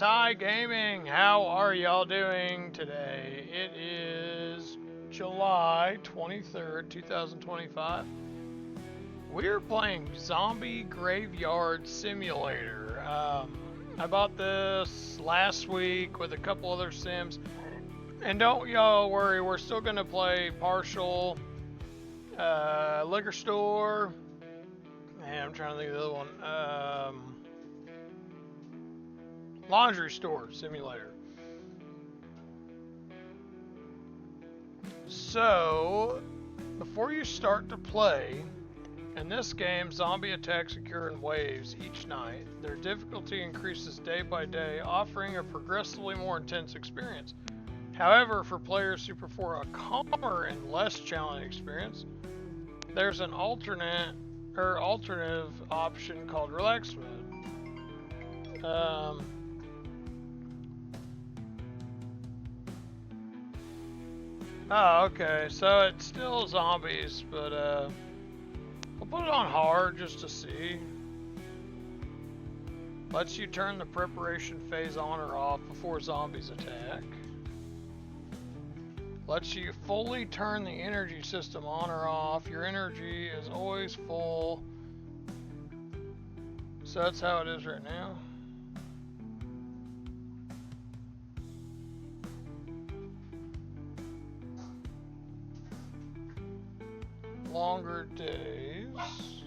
Ty Gaming. How are y'all doing today? It is July 23rd, 2025. We're playing Zombie Graveyard Simulator. I bought this last week with a couple other sims. And don't y'all worry, we're still going to play partial liquor store. And I'm trying to think of the other one. Laundry store simulator. So, before you start to play, in this game, zombie attacks occur in waves each night. Their difficulty increases day by day, offering a progressively more intense experience. However, for players who prefer a calmer and less challenging experience, there's an alternative option called relax mode. Oh, okay, so it's still zombies, but we'll put it on hard just to see. Lets you turn the preparation phase on or off before zombies attack. Lets you fully turn the energy system on or off. Your energy is always full. So that's how it is right now. Longer days.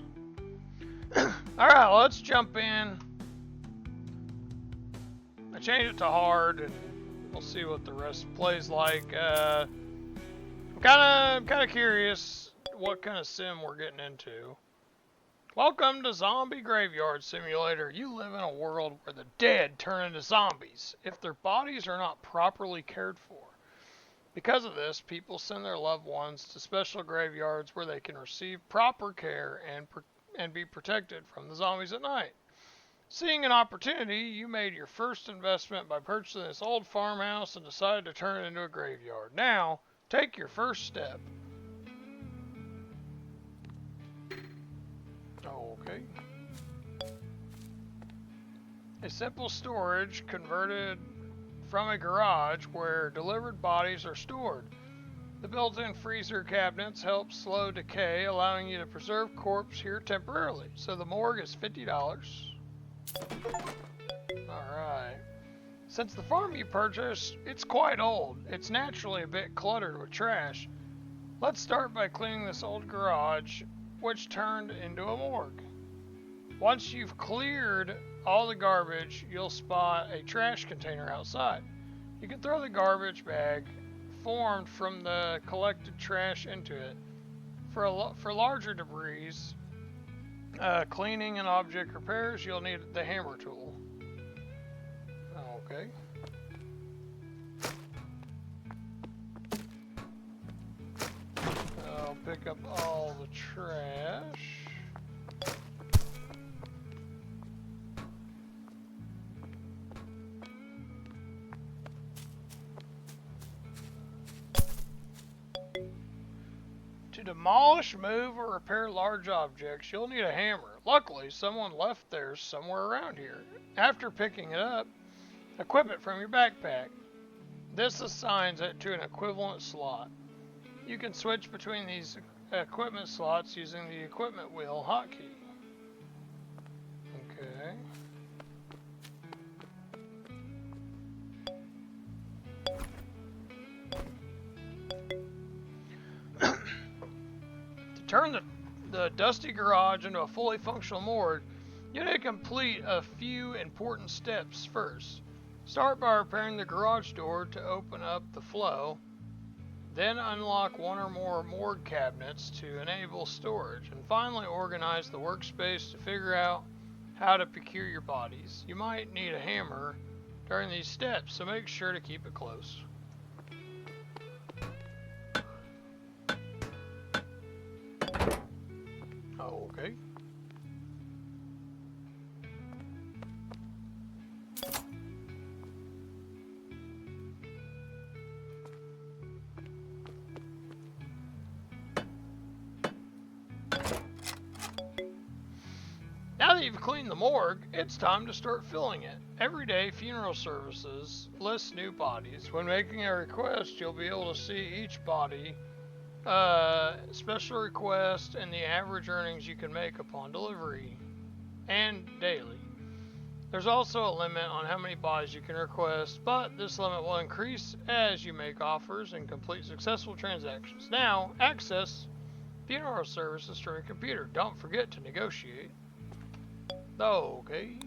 Alright, let's jump in. I changed it to hard and we'll see what the rest plays like. I'm kinda curious what kind of sim we're getting into. Welcome to Zombie Graveyard Simulator. You live in a world where the dead turn into zombies if their bodies are not properly cared for. Because of this, people send their loved ones to special graveyards where they can receive proper care and be protected from the zombies at night. Seeing an opportunity, you made your first investment by purchasing this old farmhouse and decided to turn it into a graveyard. Now, take your first step. Okay. A simple storage converted from a garage where delivered bodies are stored. The built-in freezer cabinets help slow decay, allowing you to preserve corpse here temporarily. So the morgue is $50. Alright. Since the farm you purchased, it's quite old. It's naturally a bit cluttered with trash. Let's start by cleaning this old garage, which turned into a morgue. Once you've cleared all the garbage, you'll spot a trash container outside. You can throw the garbage bag formed from the collected trash into it. For larger debris, cleaning and object repairs, you'll need the hammer tool. Okay. I'll pick up all the trash. To demolish, move, or repair large objects, you'll need a hammer. Luckily, someone left theirs somewhere around here. After picking it up, equip it from your backpack. This assigns it to an equivalent slot. You can switch between these equipment slots using the equipment wheel hotkey. Okay. Turn the dusty garage into a fully functional morgue, you need to complete a few important steps first. Start by repairing the garage door to open up the flow, then unlock one or more morgue cabinets to enable storage, and finally organize the workspace to figure out how to procure your bodies. You might need a hammer during these steps, so make sure to keep it close. Okay. Now that you've you've cleaned the morgue, it's time to start filling it. Everyday funeral services list new bodies. When making a request, you'll be able to see each body, special request, and the average earnings you can make upon delivery, and daily. There's also a limit on how many bodies you can request, but this limit will increase as you make offers and complete successful transactions. Now, access funeral services through a computer. Don't forget to negotiate. Okay.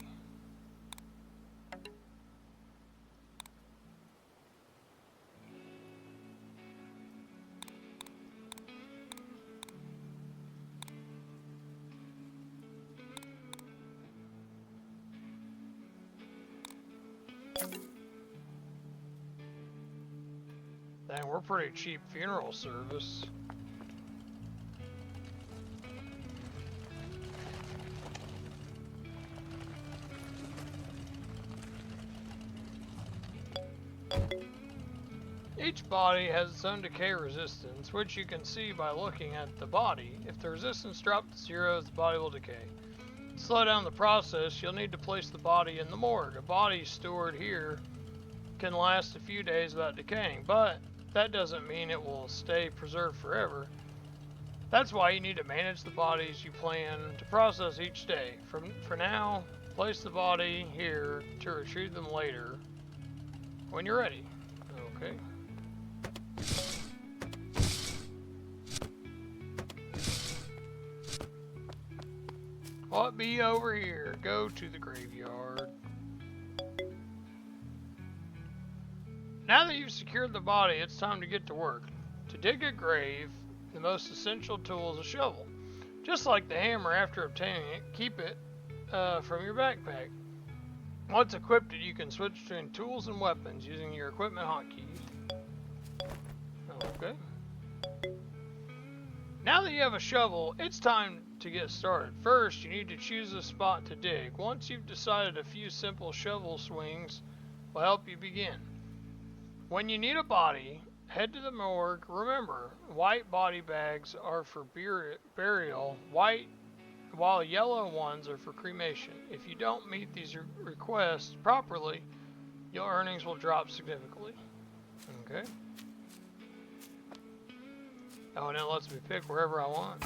Dang, we're pretty cheap funeral service. Each body has its own decay resistance, which you can see by looking at the body. If the resistance drops to 0, the body will decay. To slow down the process, you'll need to place the body in the morgue. A body stored here can last a few days without decaying, but that doesn't mean it will stay preserved forever. That's why you need to manage the bodies you plan to process each day. For now, place the body here to retrieve them later when you're ready. Okay. What be over here? Go to the graveyard. Now that you've secured the body, it's time to get to work. To dig a grave, the most essential tool is a shovel. Just like the hammer after obtaining it, keep it from your backpack. Once equipped, you can switch between tools and weapons using your equipment hotkey. Okay. Now that you have a shovel, it's time to get started. First, you need to choose a spot to dig. Once you've decided, a few simple shovel swings will help you begin. When you need a body, head to the morgue. Remember, white body bags are for burial, while yellow ones are for cremation. If you don't meet these requests properly, your earnings will drop significantly. Okay. Oh, and it lets me pick wherever I want.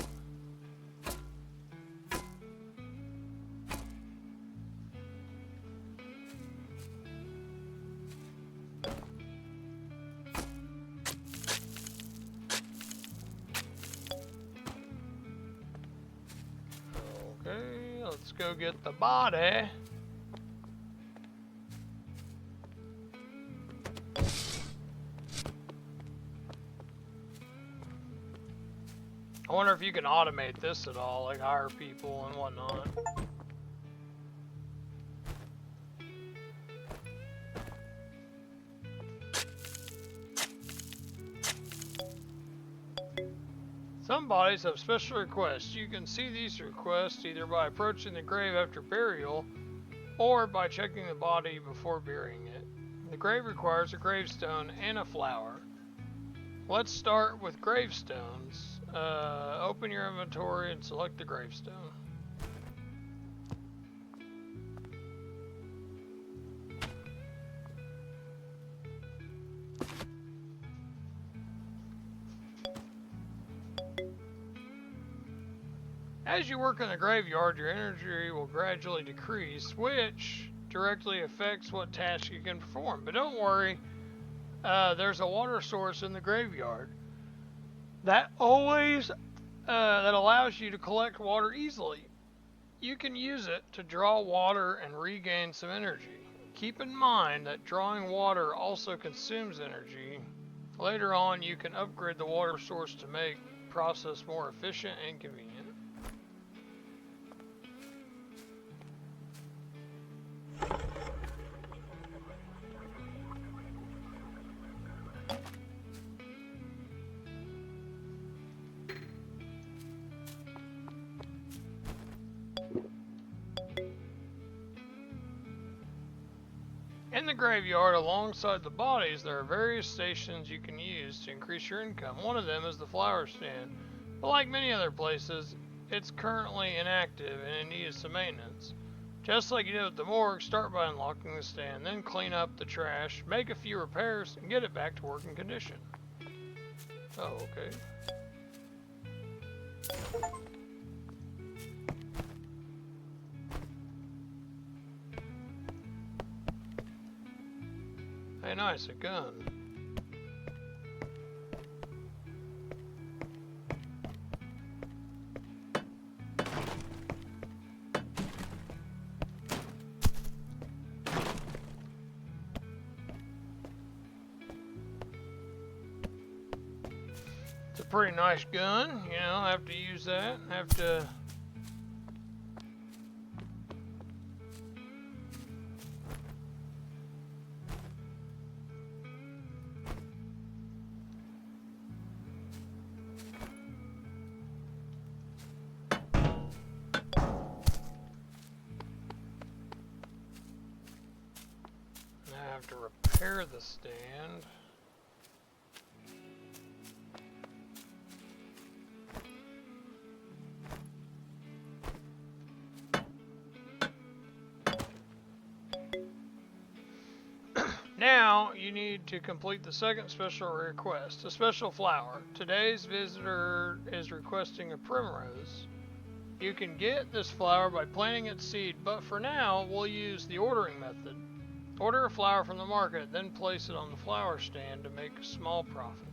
Okay, let's go get the body. I wonder if you can automate this at all, like hire people and whatnot. Some bodies have special requests. You can see these requests either by approaching the grave after burial or by checking the body before burying it. The grave requires a gravestone and a flower. Let's start with gravestones. Open your inventory and select the gravestone. As you work in the graveyard, your energy will gradually decrease, which directly affects what tasks you can perform. But don't worry, there's a water source in the graveyard that allows you to collect water easily. You can use it to draw water and regain some energy. Keep in mind that drawing water also consumes energy. Later on, you can upgrade the water source to make the process more efficient and convenient. In the graveyard, alongside the bodies, there are various stations you can use to increase your income. One of them is the flower stand. But like many other places, it's currently inactive and it needs some maintenance. Just like you did with the morgue, start by unlocking the stand, then clean up the trash, make a few repairs, and get it back to working condition. Oh, okay. Hey, nice, a gun. It's a pretty nice gun, you know, I have to use that, I have to... I have to repair the stand. Now, you need to complete the second special request, a special flower. Today's visitor is requesting a primrose. You can get this flower by planting its seed, but for now, we'll use the ordering method. Order a flower from the market, then place it on the flower stand to make a small profit.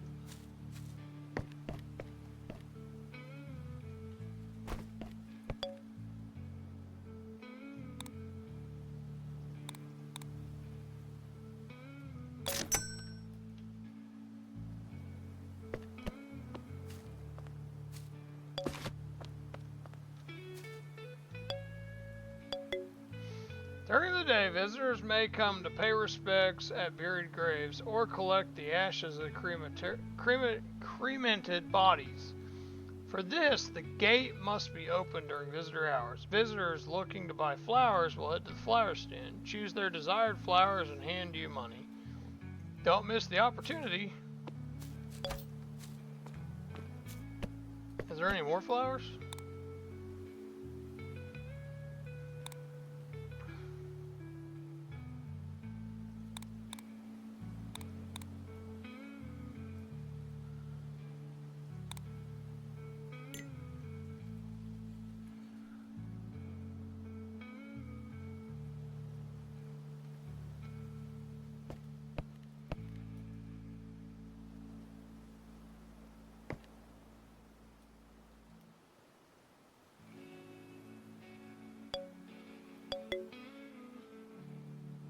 During the day, visitors may come to pay respects at buried graves or collect the ashes of cremated bodies. For this, the gate must be open during visitor hours. Visitors looking to buy flowers will head to the flower stand, choose their desired flowers, and hand you money. Don't miss the opportunity. Is there any more flowers?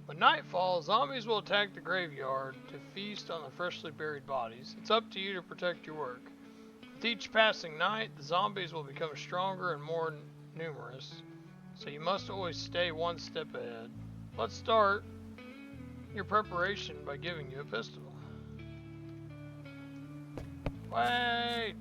When night falls, zombies will attack the graveyard to feast on the freshly buried bodies. It's up to you to protect your work. With each passing night, the zombies will become stronger and more numerous, so you must always stay one step ahead. Let's start your preparation by giving you a pistol. Wait!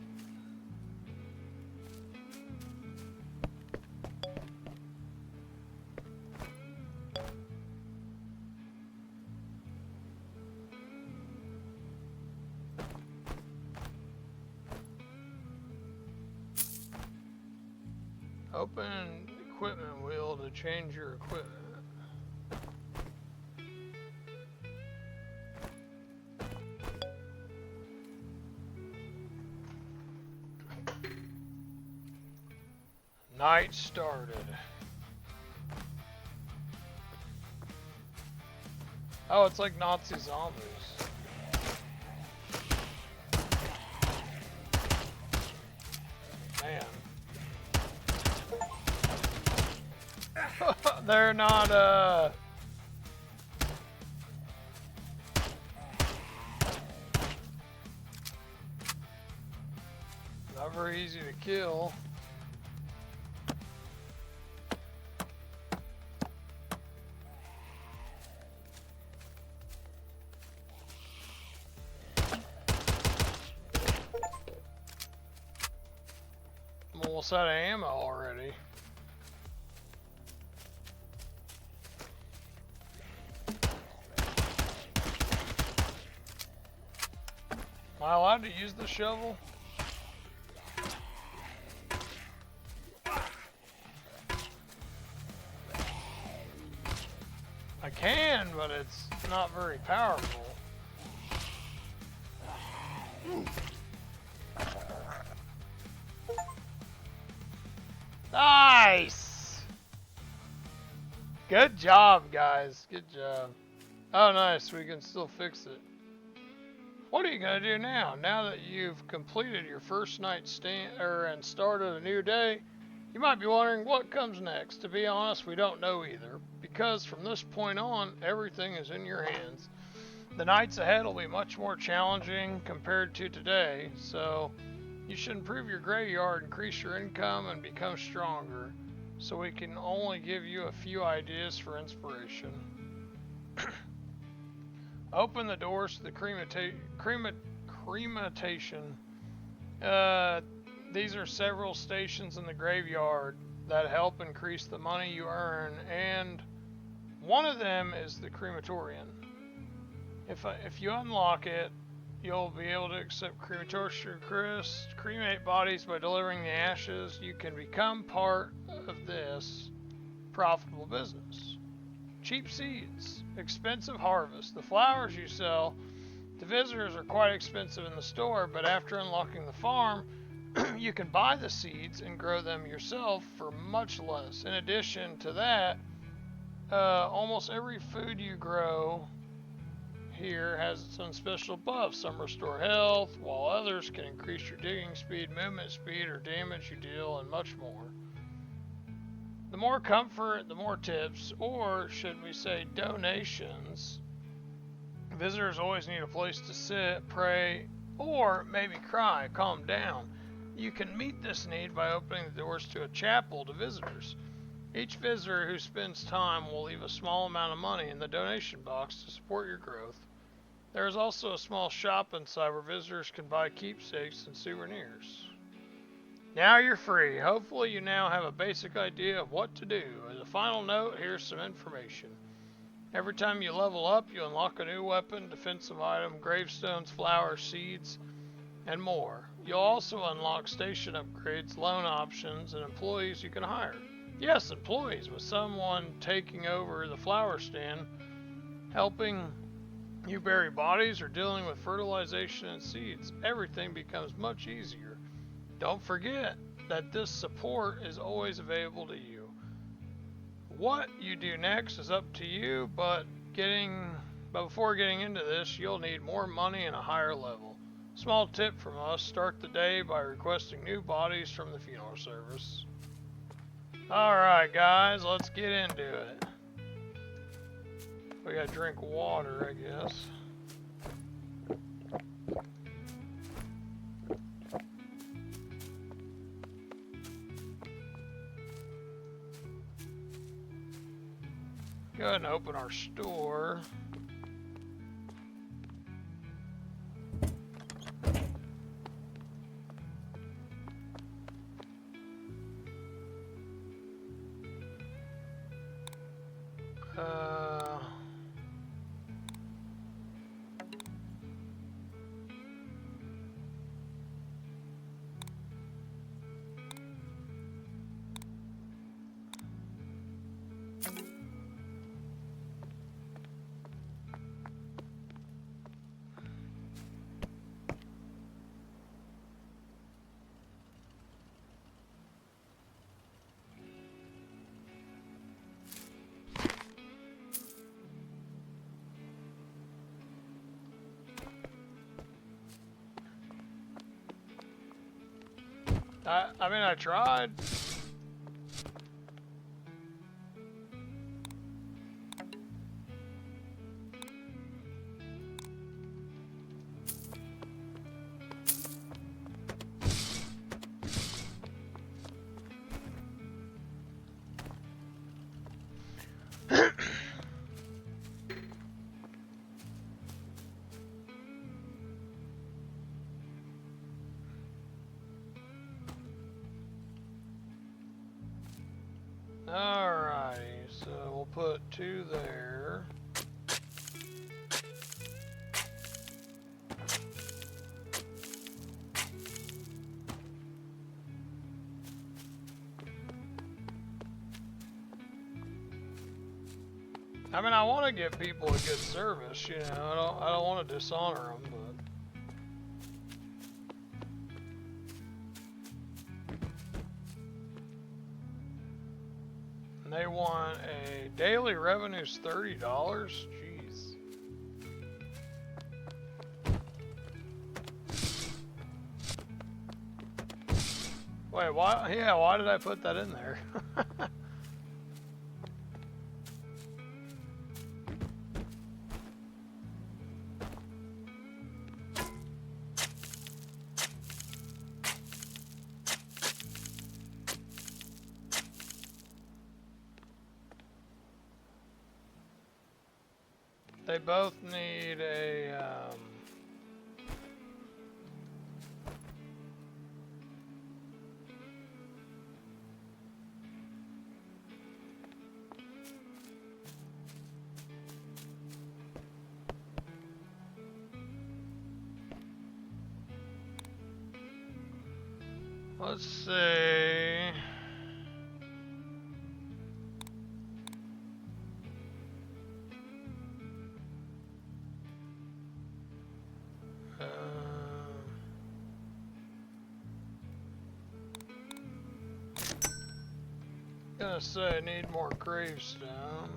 Open equipment wheel to change your equipment. Night started. Oh, it's like Nazi zombies. Man. They're not, not very easy to kill. I'm almost out of ammo already. Am I allowed to use the shovel? but it's not very powerful. Nice! Good job, guys. Good job. Oh, nice. We can still fix it. What are you going to do now? Now that you've completed your first night stand and started a new day, you might be wondering what comes next. To be honest, we don't know either, because from this point on, everything is in your hands. The nights ahead will be much more challenging compared to today, so you should improve your graveyard, increase your income, and become stronger. So we can only give you a few ideas for inspiration. Open the doors to the crematation. These are several stations in the graveyard that help increase the money you earn, and one of them is the crematorium. If you unlock it, you'll be able to accept crematory requests, cremate bodies by delivering the ashes. You can become part of this profitable business. Cheap seeds, expensive harvest. The flowers you sell to visitors are quite expensive in the store, but after unlocking the farm, you can buy the seeds and grow them yourself for much less. In addition to that, almost every food you grow here has its own special buffs. Some restore health, while others can increase your digging speed, movement speed, or damage you deal, and much more. The more comfort, the more tips, or should we say donations. Visitors always need a place to sit, pray, or maybe cry, calm down. You can meet this need by opening the doors to a chapel to visitors. Each visitor who spends time will leave a small amount of money in the donation box to support your growth. There is also a small shop inside where visitors can buy keepsakes and souvenirs. Now you're free. Hopefully you now have a basic idea of what to do. As a final note, here's some information. Every time you level up, you unlock a new weapon, defensive item, gravestones, flowers, seeds, and more. You'll also unlock station upgrades, loan options, and employees you can hire. Yes, employees, with someone taking over the flower stand, helping you bury bodies, or dealing with fertilization and seeds. Everything becomes much easier. Don't forget that this support is always available to you. What you do next is up to you, but before getting into this, you'll need more money and a higher level. Small tip from us, start the day by requesting new bodies from the funeral service. Alright guys, let's get into it. We gotta drink water, I guess. Go ahead and open our store. I mean, I tried. Alrighty, so we'll put 2 there. I mean, I want to give people a good service, you know. I don't want to dishonor them, but and they want a daily revenue's $30. Jeez. Wait, why? Yeah, why did I put that in there? They both need a, let's see. Gonna say I need more gravestone.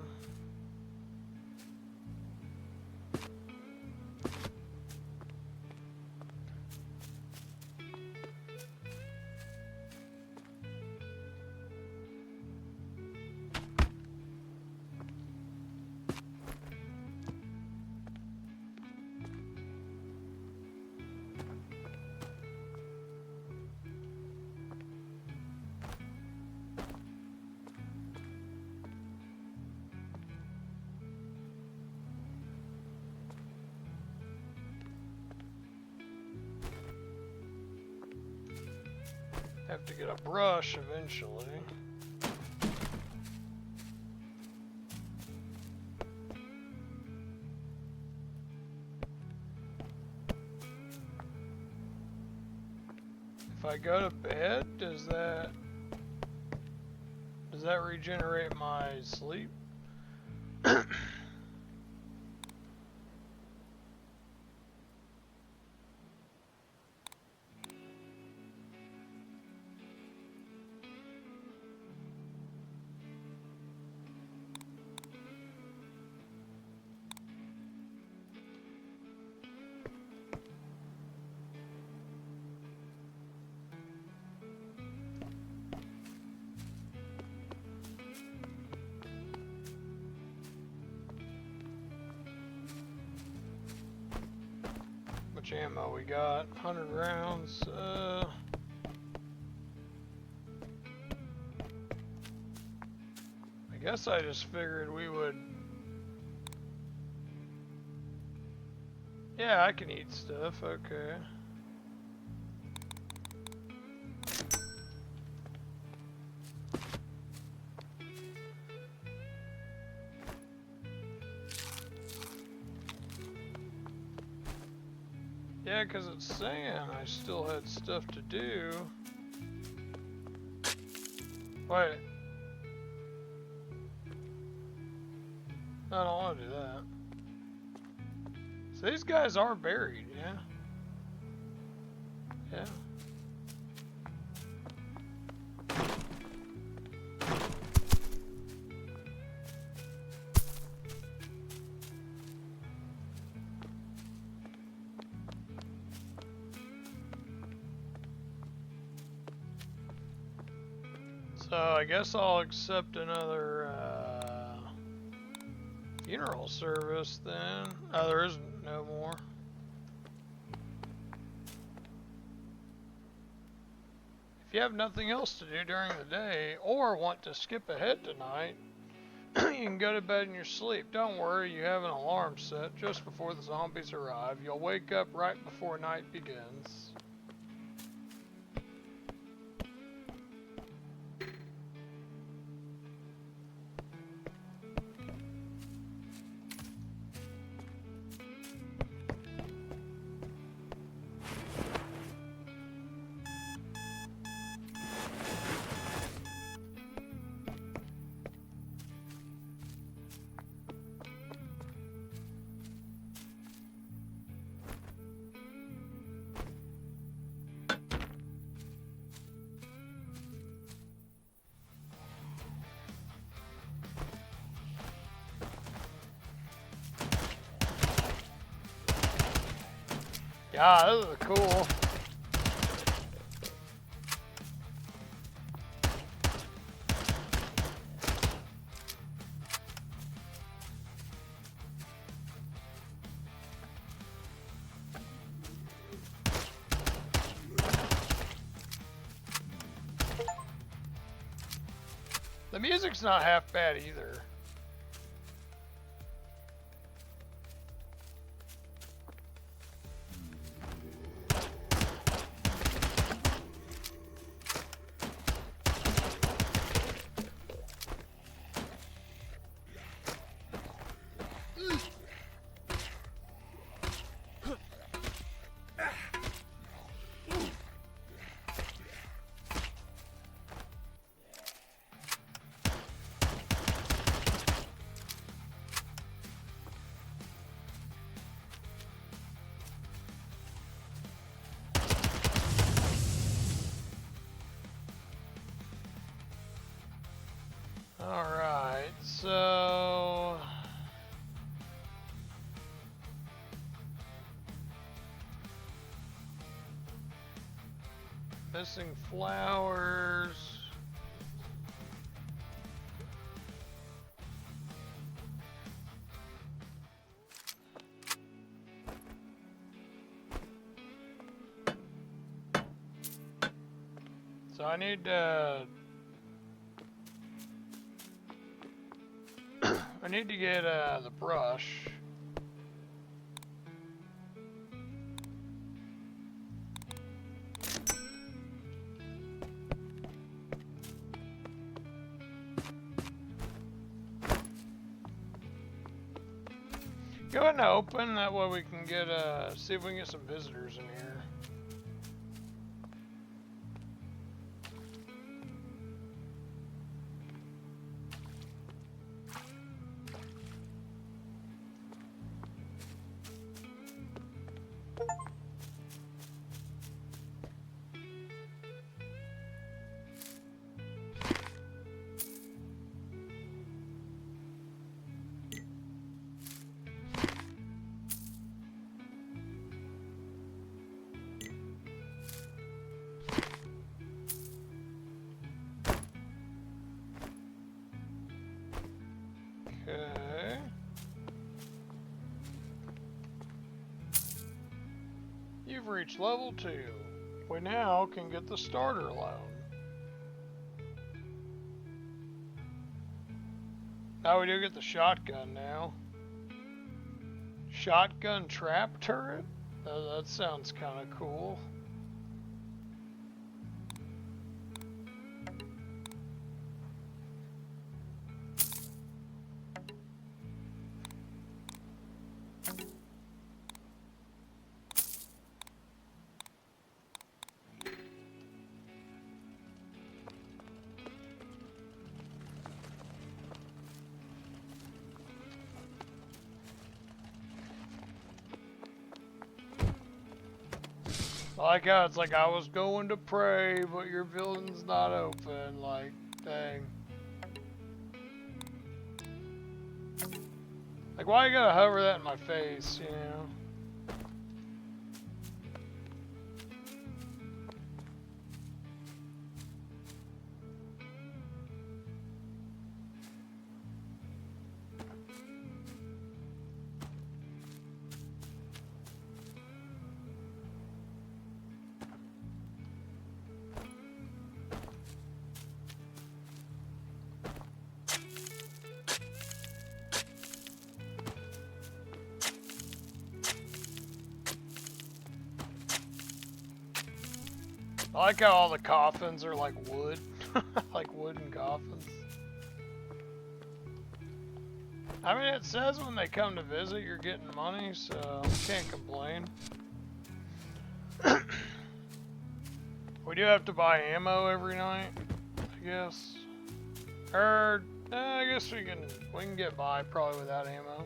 Have to get a brush eventually. If I go to bed, does that regenerate my sleep? Much ammo we got? 100 rounds. I guess I just figured we would. Yeah, I can eat stuff. Okay. Yeah, because it's saying I still had stuff to do. Wait. I don't want to do that. So these guys are buried, yeah? Yeah. So I guess I'll accept another funeral service then. Oh, there isn't no more. If you have nothing else to do during the day or want to skip ahead tonight, you can go to bed in your sleep. Don't worry, you have an alarm set just before the zombies arrive. You'll wake up right before night begins. Yeah, this is cool. The music's not half bad either. Alright, so... Missing flowers... So I need to... I need to get the brush. Go ahead and open, that way we can get see if we can get some visitors in here. Okay. You've reached level 2. We now can get the starter loan. Now we do get the shotgun now. Shotgun trap turret? That sounds kind of cool. I like how it's like, I was going to pray, but your building's not open. Like, dang. Like, why you gotta hover that in my face, you know? I like how all the coffins are like wood, like wooden coffins. I mean, it says when they come to visit you're getting money, so can't complain. We do have to buy ammo every night, I guess. Or, I guess we can get by probably without ammo.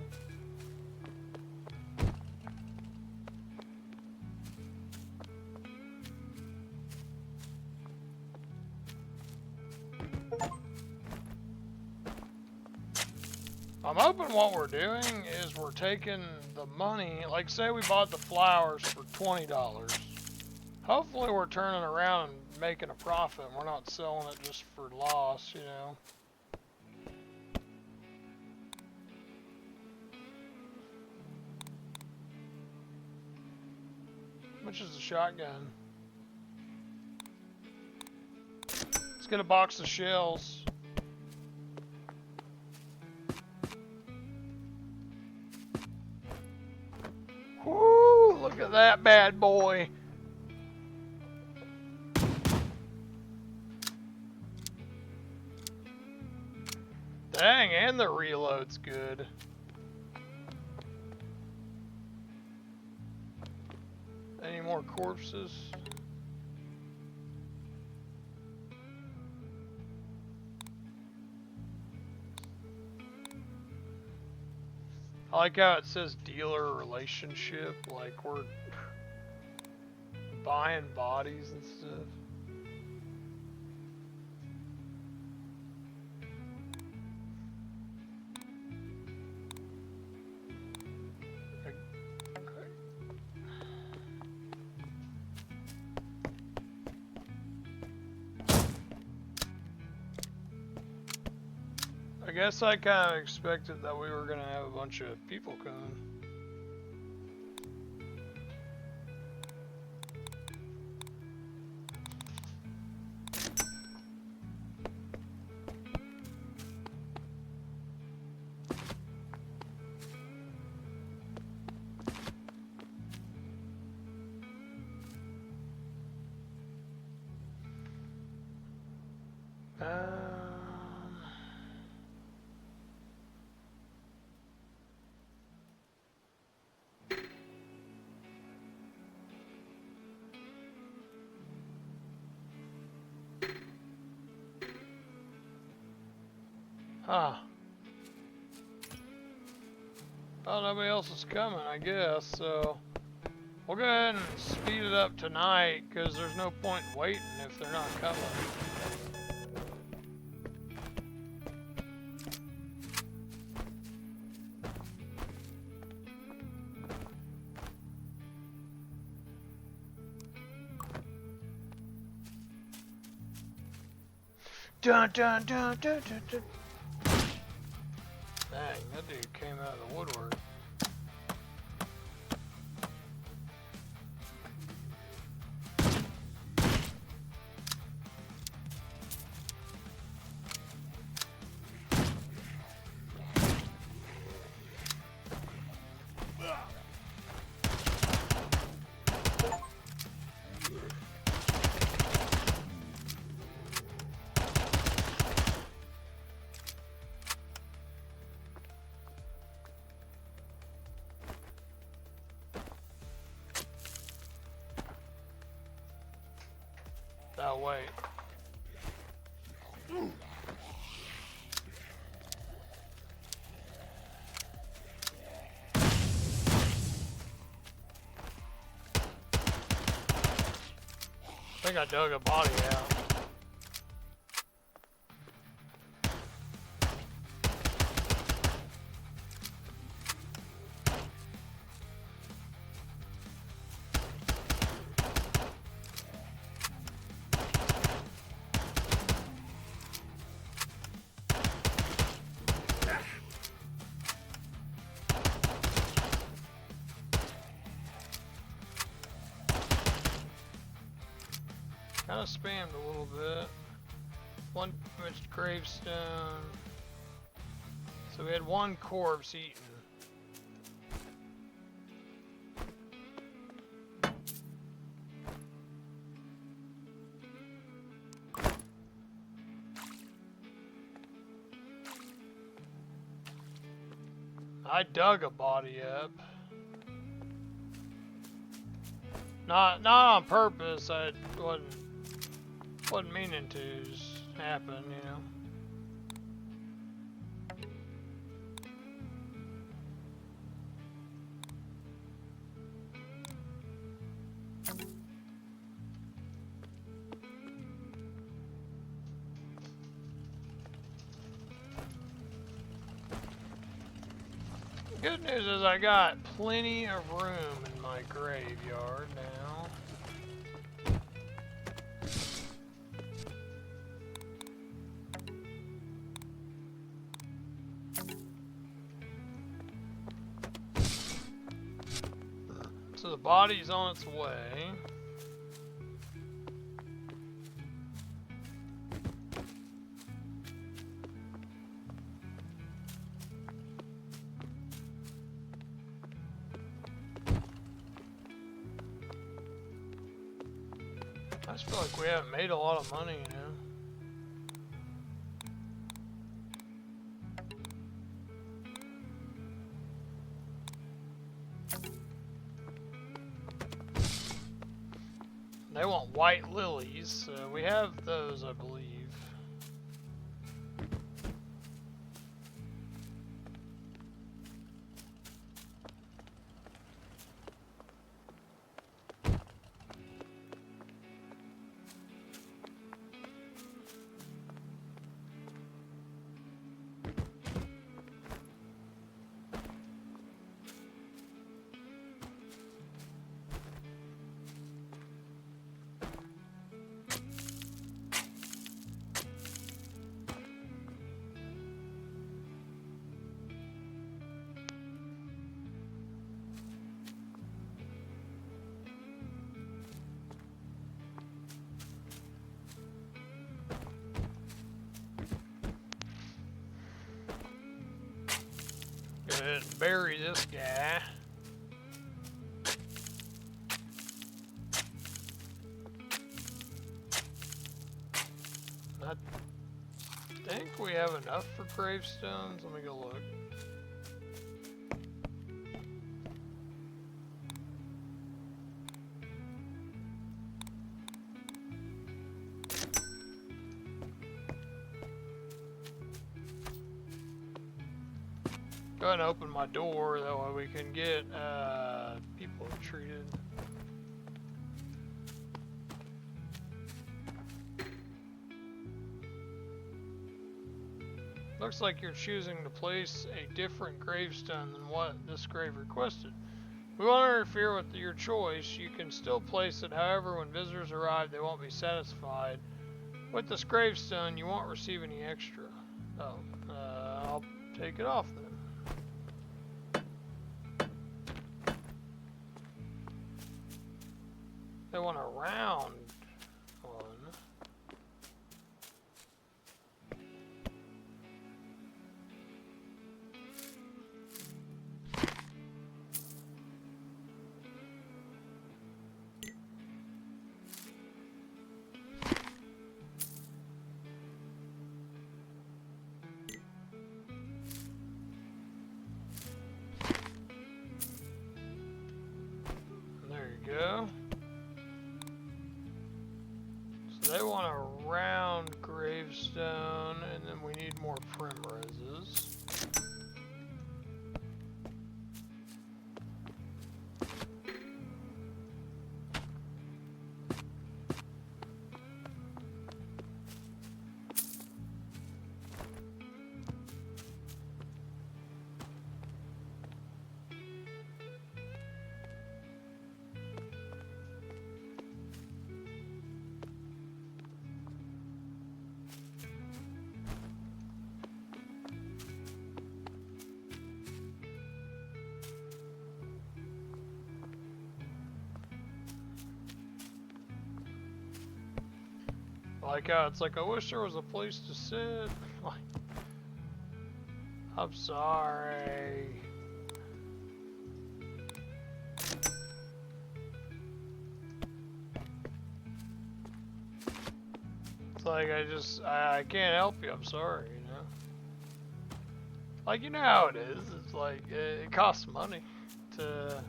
I'm hoping what we're doing is we're taking the money, like say we bought the flowers for $20. Hopefully we're turning around and making a profit and we're not selling it just for loss, you know. How much is the shotgun? Let's get a box of shells. Woo! Look at that bad boy. Dang, and the reload's good. Any more corpses? I like how it says dealer relationship, like we're buying bodies and stuff. I guess I kind of expected that we were going to have a bunch of people coming. Huh. Well, nobody else is coming, I guess, so we'll go ahead and speed it up tonight, because there's no point in waiting if they're not coming. Dun dun dun dun dun dun. Dang, that dude came out of the woodwork. Oh, wait. I think I dug a body out. Kind of spammed a little bit. One damaged gravestone. So we had one corpse eaten. I dug a body up. Not on purpose. I wasn't meaning to just happen, you know. Good news is I got plenty of room in my graveyard now. So the body's on its way. I just feel like we haven't made a lot of money, you know? They want white lilies, so we have those, I believe. Go ahead and bury this guy. I think we have enough for gravestones. Let me go look. Go ahead and open my door, that way we can get people treated. Looks like you're choosing to place a different gravestone than what this grave requested. We won't interfere with your choice. You can still place it, however, when visitors arrive, they won't be satisfied. With this gravestone, you won't receive any extra. Oh, I'll take it off then. They want a round one. There you go. They want a round gravestone, and then we need more primroses. Like, it's like, I wish there was a place to sit. Like, I'm sorry. It's like, I can't help you, I'm sorry, you know? Like, you know how it is. It's like, it costs money to...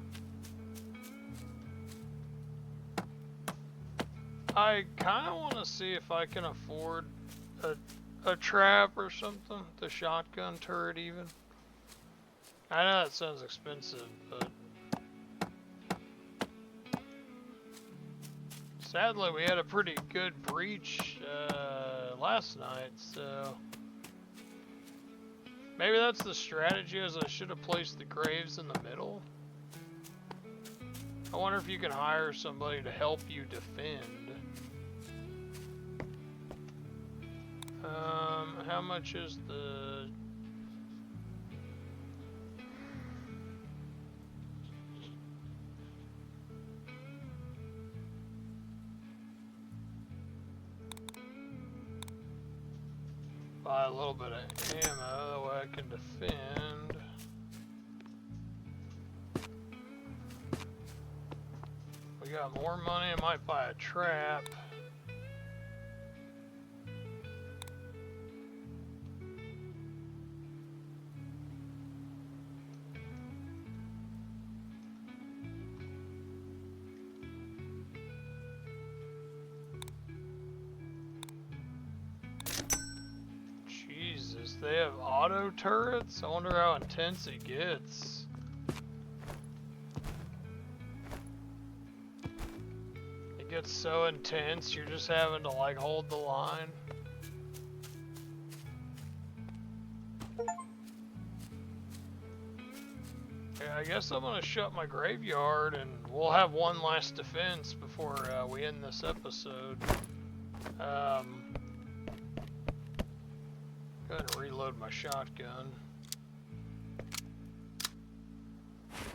I kind of want to see if I can afford a trap or something, the shotgun turret even. I know that sounds expensive, but sadly we had a pretty good breach last night, so Maybe that's the strategy, as I should have placed the graves in the middle. I wonder if you can hire somebody to help you defend. How much is the... Buy a little bit of ammo, that way I can defend. We got more money, I might buy a trap. Jesus, they have auto turrets? I wonder how intense it gets. It gets so intense, you're just having to like hold the line. Yeah, I guess I'm gonna shut my graveyard and we'll have one last defense before we end this episode. Go ahead and reload my shotgun.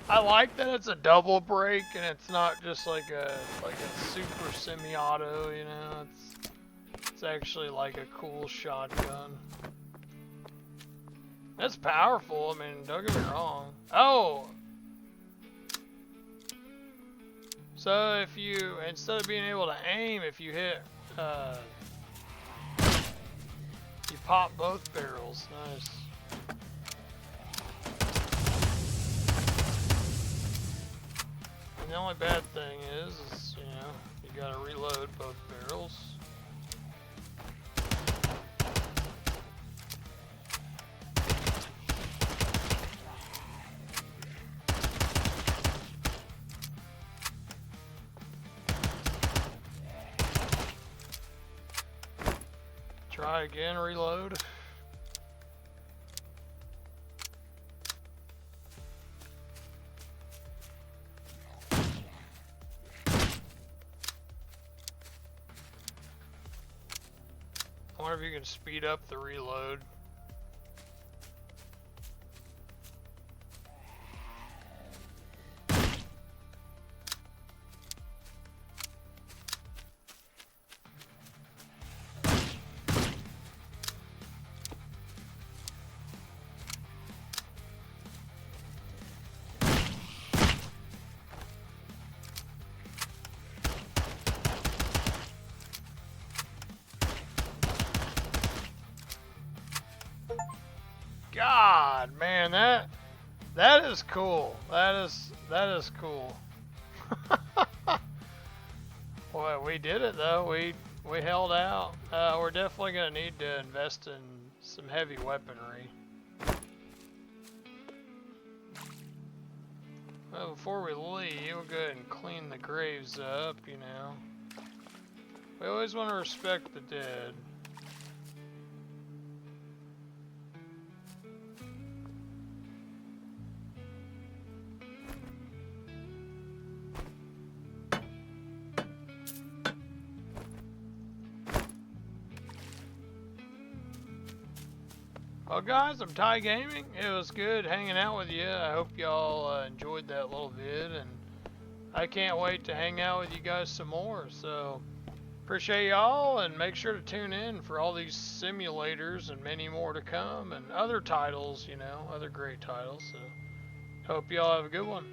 I like that it's a double break and it's not just like a super semi-auto, you know. It's actually like a cool shotgun. That's powerful. I mean, don't get me wrong. Oh. So if you, instead of being able to aim, if you hit you pop both barrels. Nice. And the only bad thing is you know, you gotta reload both barrels. Try again, reload. I wonder if you can speed up the reload. God, man, that is cool. That is cool. Boy, we did it though. We held out. We're definitely gonna need to invest in some heavy weaponry. Well, before we leave, we'll go ahead and clean the graves up. You know, we always want to respect the dead. Well guys, I'm Ty Gaming. It was good hanging out with you. I hope y'all enjoyed that little vid, and I can't wait to hang out with you guys some more. So appreciate y'all, and make sure to tune in for all these simulators and many more to come, and other titles, you know, other great titles. So hope y'all have a good one.